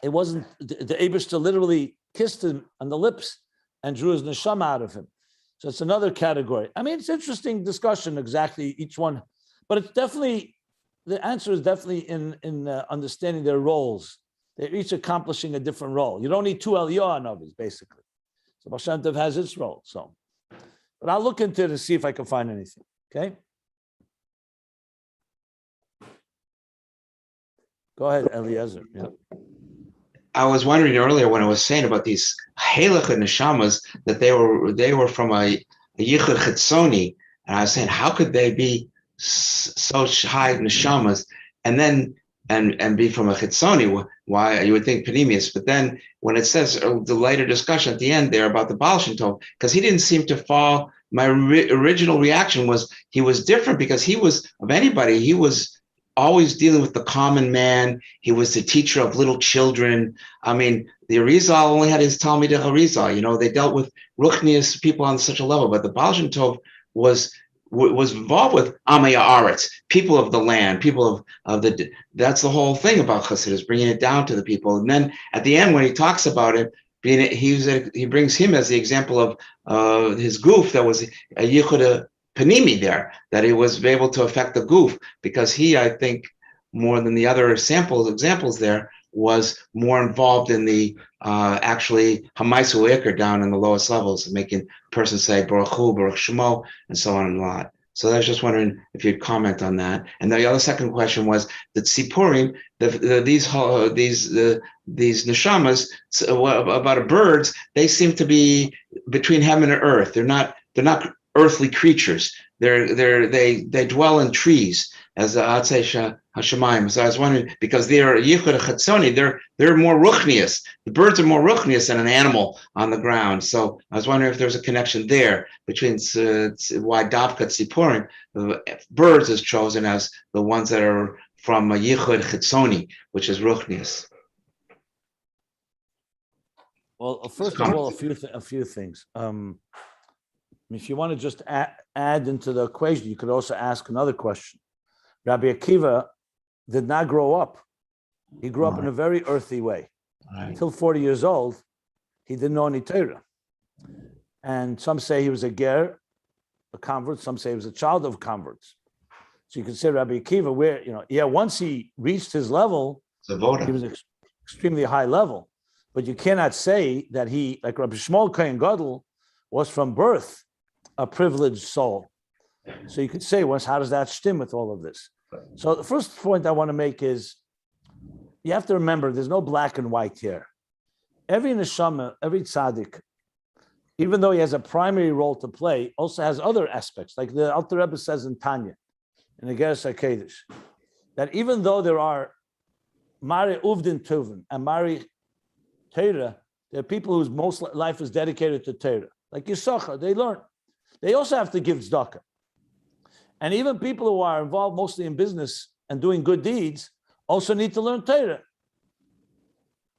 it wasn't the Eibishter literally kissed him on the lips and drew his neshama out of him. So it's another category. I mean, it's interesting discussion, exactly each one, but it's definitely, the answer is definitely in understanding their roles. They're each accomplishing a different role. You don't need two Eliyahu Hanavis, basically. So Baal Shem Tov has its role. So, but I'll look into it to see if I can find anything. Okay. Go ahead, Eliezer. Yeah. I was wondering earlier when I was saying about these halakha neshamas that they were from a a Yichud Chitzoni, and I was saying, how could they be so high neshamas, and then and be from a Chitzoni? Why you would think Pnimius, but then when it says the later discussion at the end there about the Baal Shem Tov, because he didn't seem to fall. My original reaction was he was different because he was of anybody. He was always dealing with the common man. He was the teacher of little children. I mean, the Arizal only had his Talmid Arizal. They dealt with Ruchnius people on such a level, but the Baal Shem Tov was involved with Amei Haaretz, people of the land, people of the. That's the whole thing about Chassidus, bringing it down to the people. And then at the end, when he talks about it, he brings him as the example of his goof that was a Yichud Pnimi there, that he was able to affect the goof, because he, I think, more than the other examples there, was more involved in the actually Hamaisu Iker down in the lowest levels, making a person say Baruch Hu, Baruch Shemo, and so on and a lot. So I was just wondering if you'd comment on that. And the other second question was that Sipurim, these neshamas about birds, they seem to be between heaven and earth. They're not earthly creatures. They dwell in trees, as Atzei Hashemayim. So I was wondering, because they're Yichud Chatzoni, they're more ruchnius. The birds are more ruchnius than an animal on the ground. So I was wondering if there's a connection there between why Davka Tzipurim, birds, is chosen as the ones that are from a Yichud Chatzoni, which is ruchnius. Well, first of all, a few things. If you want to just add into the equation, you could also ask another question. Rabbi Akiva did not grow up. He grew up in a very earthy way. Until 40 years old, he didn't know any Torah. And some say he was a ger, a convert. Some say he was a child of converts. So you could say Rabbi Akiva, once he reached his level, he was extremely high level. But you cannot say that he, like Rabbi Shmuel Kohen Gadol, was from birth a privileged soul. So you could say, how does that stem with all of this? So the first point I want to make is, you have to remember, there's no black and white here. Every neshama, every tzaddik, even though he has a primary role to play, also has other aspects. Like the Alter Rebbe says in Tanya, in the HaKodesh, that even though there are Mari Uvdin Tuvin and Mari Torah, there are people whose most life is dedicated to Torah. Like Yisachar, they learn. They also have to give tzedakah. And even people who are involved mostly in business and doing good deeds also need to learn Torah.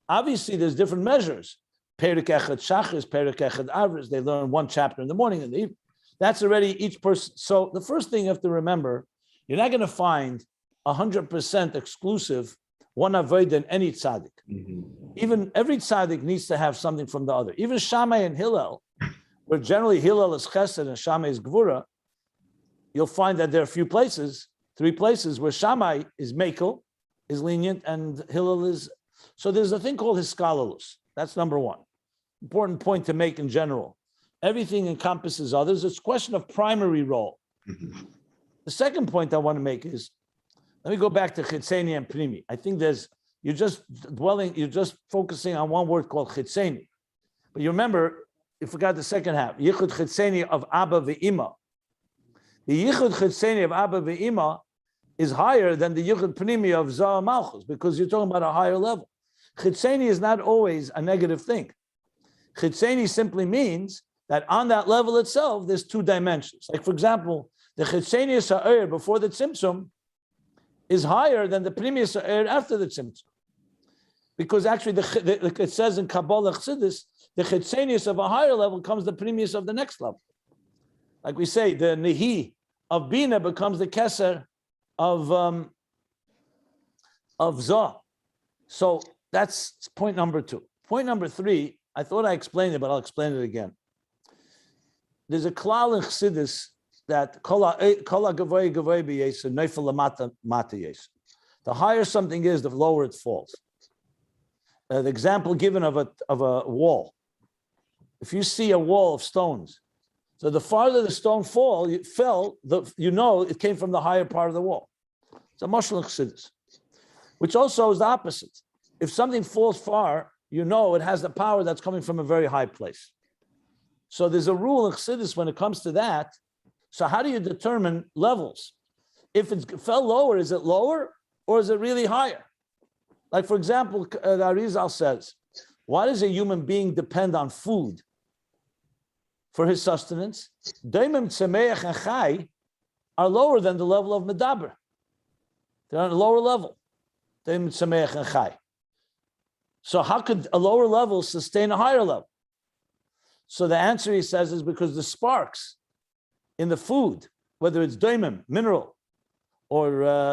Obviously, there's different measures. Perek Echad Shachris, Perek Echad Avris. They learn one chapter in the morning and the evening. That's already each person. So the first thing you have to remember, you're not going to find 100% exclusive one avoid in any tzaddik. Mm-hmm. Even every tzaddik needs to have something from the other. Even Shammai and Hillel, where generally Hillel is chesed and Shammai is gvura, you'll find that there are three places where Shammai is mekel, is lenient, and Hillel is. So there's a thing called hiskalalus. That's number one. Important point to make in general. Everything encompasses others. It's a question of primary role. Mm-hmm. The second point I want to make is, let me go back to chitzeni and pnimi. I think you're just focusing on one word called chitzeni. But you remember, you forgot the second half. Yichud Chitzeni of Abba ve'ima. The Yichud Chitzeni of Abba ve'ima is higher than the Yichud Pnimi of Zah Malchus, because you're talking about a higher level. Chitzeni is not always a negative thing. Chitzeni simply means that on that level itself, there's two dimensions. Like, for example, the Chitzeni Sa'ir before the Tzimtzum is higher than the Pnimi Sa'ir after the Tzimtzum. Because actually, it says in Kabbalah Chassidus, the chitzenius of a higher level comes the pnimius of the next level. Like we say, the nehi of bina becomes the keser of Zah. So that's point number two. Point number three, I thought I explained it, but I'll explain it again. There's a klal in Chassidus that the higher something is, the lower it falls. The example given of a wall. If you see a wall of stones, so the farther the stone fell, it came from the higher part of the wall. It's a mashal in Chassidus, which also is the opposite. If something falls far, it has the power that's coming from a very high place. So there's a rule in Chassidus when it comes to that. So how do you determine levels? If it fell lower, is it lower or is it really higher? Like, for example, the Arizal says, why does a human being depend on food for his sustenance? Daimim tzemeach and chai are lower than the level of medaber. They're on a lower level. Daimim tzemeach and chai. So how could a lower level sustain a higher level? So the answer, he says, is because the sparks in the food, whether it's daimim, mineral, or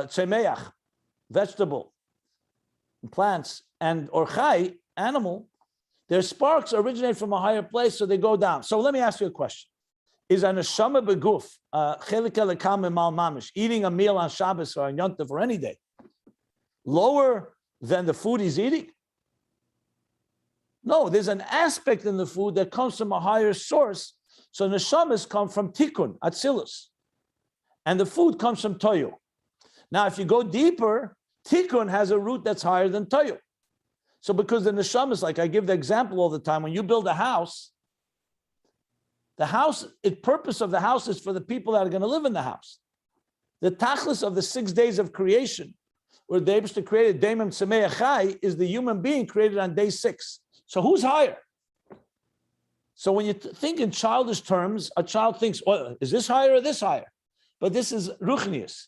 tzemeach, vegetable, plants, and or chai, animal, their sparks originate from a higher place, so they go down. So let me ask you a question. Is an neshama beguf, chelik elekam mal mamish, eating a meal on Shabbos or on Yom Tov or any day, lower than the food he's eating? No, there's an aspect in the food that comes from a higher source. So neshamas come from tikkun, atzilus, and the food comes from toyu. Now, if you go deeper, tikkun has a root that's higher than toyu. So because the neshamas, like I give the example all the time, when you build a house, the purpose of the house is for the people that are going to live in the house. The tachlis of the 6 days of creation, where the Besht created Daimim Tzemeach Chai, is the human being created on day 6. So who's higher? So when you think in childish terms, a child thinks, well, is this higher or this higher? But this is ruchnius,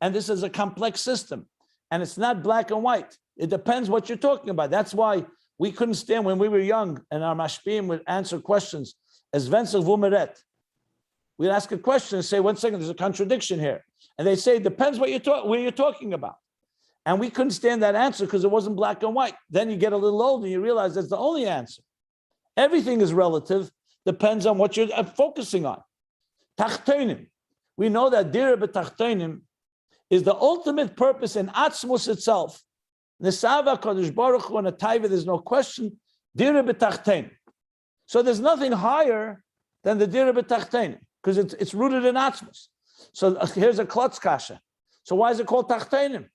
and this is a complex system, and it's not black and white. It depends what you're talking about. That's why we couldn't stand when we were young, and our mashpim would answer questions as Venzel Vumeret. We'd ask a question and say, 1 second, there's a contradiction here. And they say, it depends where you're talking about. And we couldn't stand that answer because it wasn't black and white. Then you get a little older and you realize that's the only answer. Everything is relative, depends on what you're focusing on. Tachtonim. We know that dira b'tachtonim is the ultimate purpose in atzmus itself. Nesava HaKodesh Baruch Hu and a taiva, there's no question. Dira b'tachtonim. So there's nothing higher than the dira b'tachtonim because it's rooted in atzmus. So here's a klotz kasha. So why is it called tachtonim?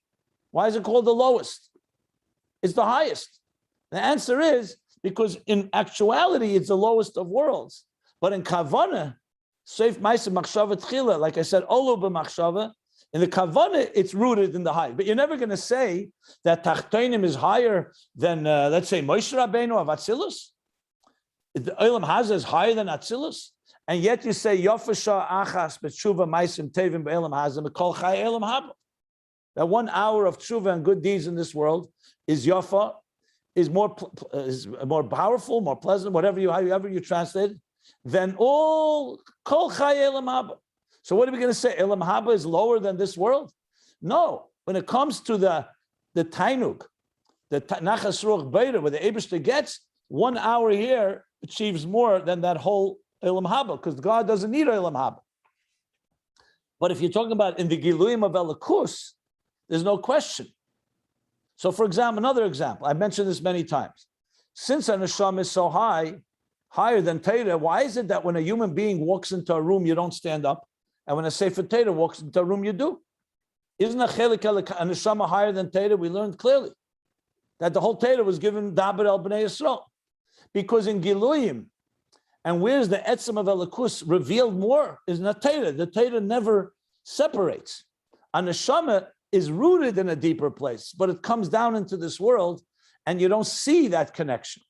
Why is it called the lowest? It's the highest. The answer is because in actuality, it's the lowest of worlds. But in kavanah, seif ma'aseh machshava tchila, like I said, olu b'machshava, in the kavanah, it's rooted in the high. But you're never going to say that tachtonim is higher than, let's say, Moshe Rabbeinu of Atzilus. The Olam Hazeh is higher than Atzilus. And yet you say, Yofasha achas b'tshuva ma'asim tevim b'Olam Hazeh m'kol chai Olam Haba. That 1 hour of tshuva and good deeds in this world is yafa, is more powerful, more pleasant, however you translate it, than all kol chai Olam Haba. So what are we going to say? Olam Haba is lower than this world? No. When it comes to the tainug, the nachas ruach beira, where the Eibishter gets, 1 hour here achieves more than that whole Olam Haba, because God doesn't need Olam Haba. But if you're talking about in the Giluyim of Elikus, there's no question. So, for example, another example, I've mentioned this many times. Since an neshama is so high, higher than Torah, why is it that when a human being walks into a room, you don't stand up? And when a Sefer Torah walks into a room, you do? Isn't a neshama higher than Torah? We learned clearly that the whole Torah was given Daber el Bnei Yisrael. Because in Giluyim, and where's the Etzem of Elikus revealed more, is not Torah. The Torah never separates. A neshama is rooted in a deeper place, but it comes down into this world and you don't see that connection.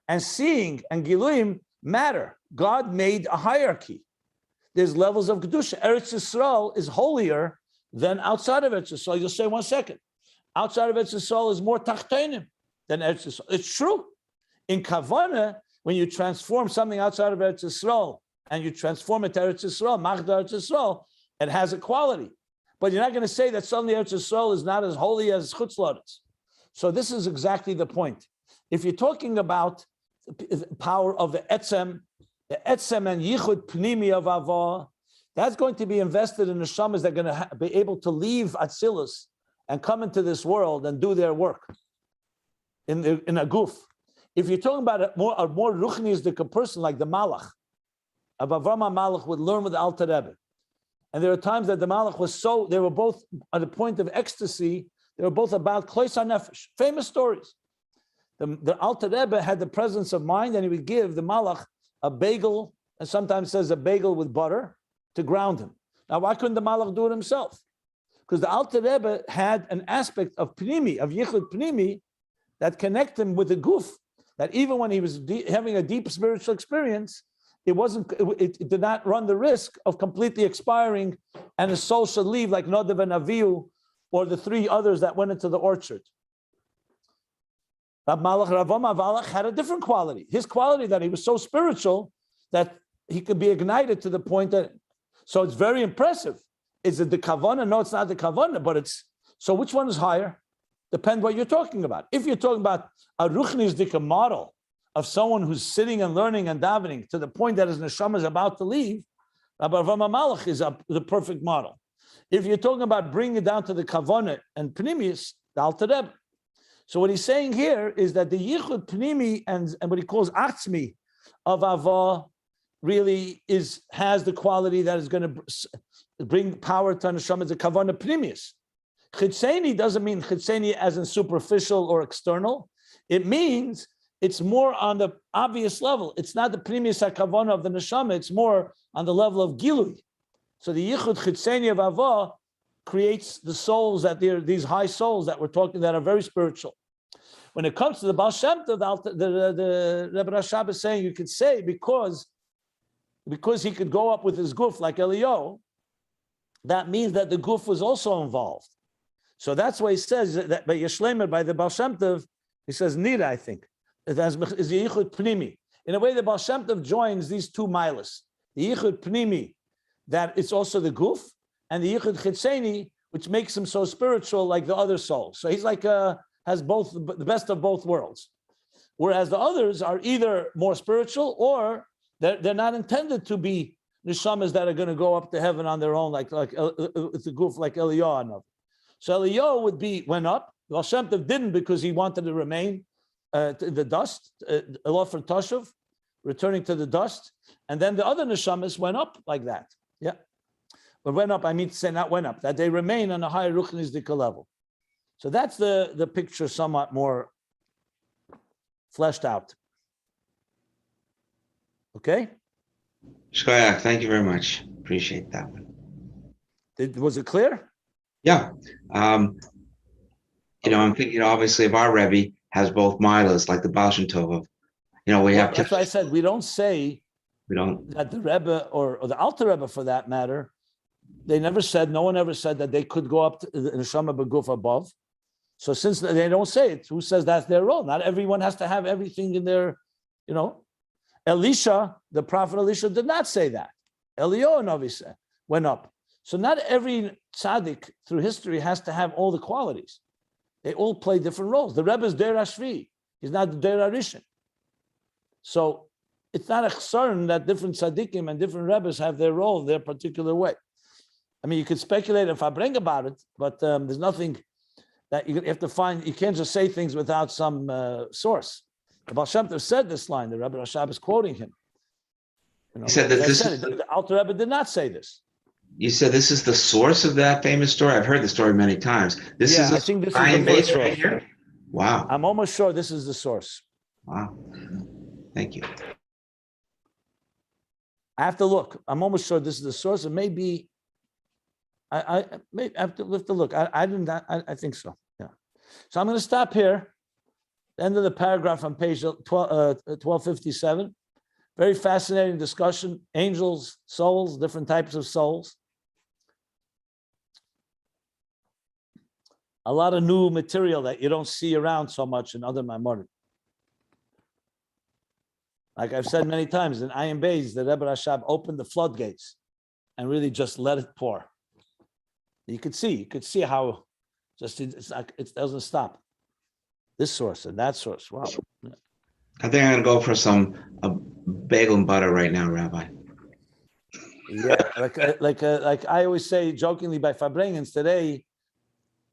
And seeing and Giluyim matter. God made a hierarchy. There's levels of Kedusha. Eretz Yisrael is holier than outside of Eretz Yisrael. You'll say 1 second. Outside of Eretz Yisrael is more tachtonim than Eretz Yisrael. It's true. In Kavanah, when you transform something outside of Eretz Yisrael and you transform it to Eretz Yisrael, Magda Eretz Yisrael, it has a quality. But you're not going to say that suddenly Eretz Yisrael is not as holy as Chutz La'aretz. So this is exactly the point. If you're talking about the power of the Etzem and Yichud Pnimi of Abba, that's going to be invested in the neshamas that are going to be able to leave Atzilus and come into this world and do their work in a guf. If you're talking about a more ruchnistic person like the Malach, Avraham Malach would learn with the Alter Rebbe. And there are times that the Malach they were both at a point of ecstasy. They were both about Klois HaNefesh. Famous stories. The Alter Rebbe had the presence of mind, and he would give the Malach a bagel and sometimes says a bagel with butter to ground him. Now, why couldn't the Malach do it himself? Because the Alter Rebbe had an aspect of Pnimi, of Yichud Pnimi, that connected him with the Guf, that even when he was having a deep spiritual experience, it did not run the risk of completely expiring and his soul should leave like Nadav and Avihu or the three others that went into the orchard. Rav Malach had a different quality. His quality that he was so spiritual that he could be ignited to the point that, so it's very impressive. Is it the kavanah? No, it's not the kavanah, but it's, so which one is higher? Depends what you're talking about. If you're talking about a ruchnisdika model of someone who's sitting and learning and davening to the point that his neshama is about to leave, Rabbi Malach is the perfect model. If you're talking about bringing it down to the kavanah and pnimius, the Alter Rebbe. So what he's saying here is that the yichud pnimi and what he calls atzmi of Ava really has the quality that is going to bring power to neshama, the kavanah pnimius. Chitzeni doesn't mean chitzeni as in superficial or external. It means it's more on the obvious level. It's not the pnimius hakavana of the neshama. It's more on the level of gilui. So the yichud chitzeni of Ava creates the souls that they're these high souls that we're talking that are very spiritual. When it comes to the Baal Shem Tov, the Rebbe Rashab is saying you could say because he could go up with his guf like Eliyahu, that means that the guf was also involved. So that's why he says that by Yeshlemer, by the Baal Shem Tov, he says Nira, I think. It is the Yichud Pnimi. In a way, the Baal Shem Tov joins these two milas. The Yichud Pnimi, that it's also the guf, and the Yichud Chitzeni, which makes him so spiritual like the other souls. So he's like has both the best of both worlds. Whereas the others are either more spiritual or they're not intended to be neshamas that are going to go up to heaven on their own, like it's a guf like Eliyahu. So Eliyahu went up. Baal Shem Tov didn't because he wanted to remain in the dust, Elah for Tashuv, returning to the dust. And then the other neshamas went up like that. Yeah. But went up, I mean to say not went up, that they remain on a higher ruchnizdika level. So that's the picture somewhat more fleshed out. Okay? Shkoyach, thank you very much. Appreciate that one. Was it clear? Yeah. I'm thinking obviously of our Rebbe has both milas, like the Baal Shem Tov. We have. That's why I said we don't say that the Rebbe or the Alter Rebbe for that matter, no one ever said that they could go up to the neshama b'guf above. So since they don't say it, who says that's their role? Not everyone has to have everything in their, Elisha, the prophet Elisha did not say that. Eliyahu Navi went up. So not every tzaddik through history has to have all the qualities. They all play different roles. The Rebbe is Der Ashvi. He's not the Der Arishin. So it's not a chsarn that different tzaddikim and different Rebbes have their role, their particular way. I mean, you could speculate if I bring about it, but there's nothing that you have to find. You can't just say things without some source. The Baal Shem Tov said this line. The Rebbe Rashab is quoting him. He said that the Alter Rebbe did not say this. You said this is the source of that famous story. I've heard the story many times. I think this is Ayin the Beis source. right here. Wow. I'm almost sure this is the source. Wow. Thank you. I have to look. I'm almost sure this is the source. It may be. I have to look. I think so. Yeah. So I'm going to stop here. The end of the paragraph on page 1257. Very fascinating discussion. Angels, souls, different types of souls. A lot of new material that you don't see around so much in other Maimonim. Like I've said many times, in Ayin Beis, the Rebbe Rashab opened the floodgates and really just let it pour. You could see how it doesn't stop. This source and that source. Wow. I think I'm going to go for some bagel and butter right now, Rabbi. Yeah, like I always say jokingly by Fabrengens today,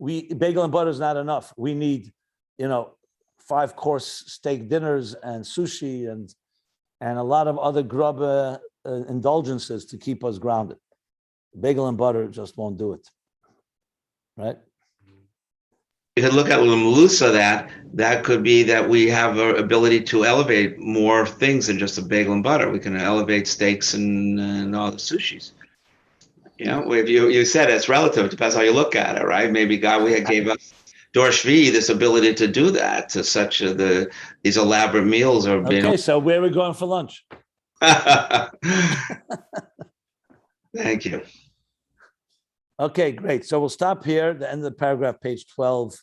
bagel and butter is not enough. We need, 5-course steak dinners and sushi and a lot of other grub indulgences to keep us grounded. Bagel and butter just won't do it, right? You could look at Melusa that could be that we have our ability to elevate more things than just a bagel and butter. We can elevate steaks and all the sushis. If you said it's relative, it depends how you look at it, right? Maybe God gave us Dor Shvi this ability to do that to such these elaborate meals are being. Okay, so where are we going for lunch? Thank you. Okay, great. So we'll stop here, the end of the paragraph, page 12.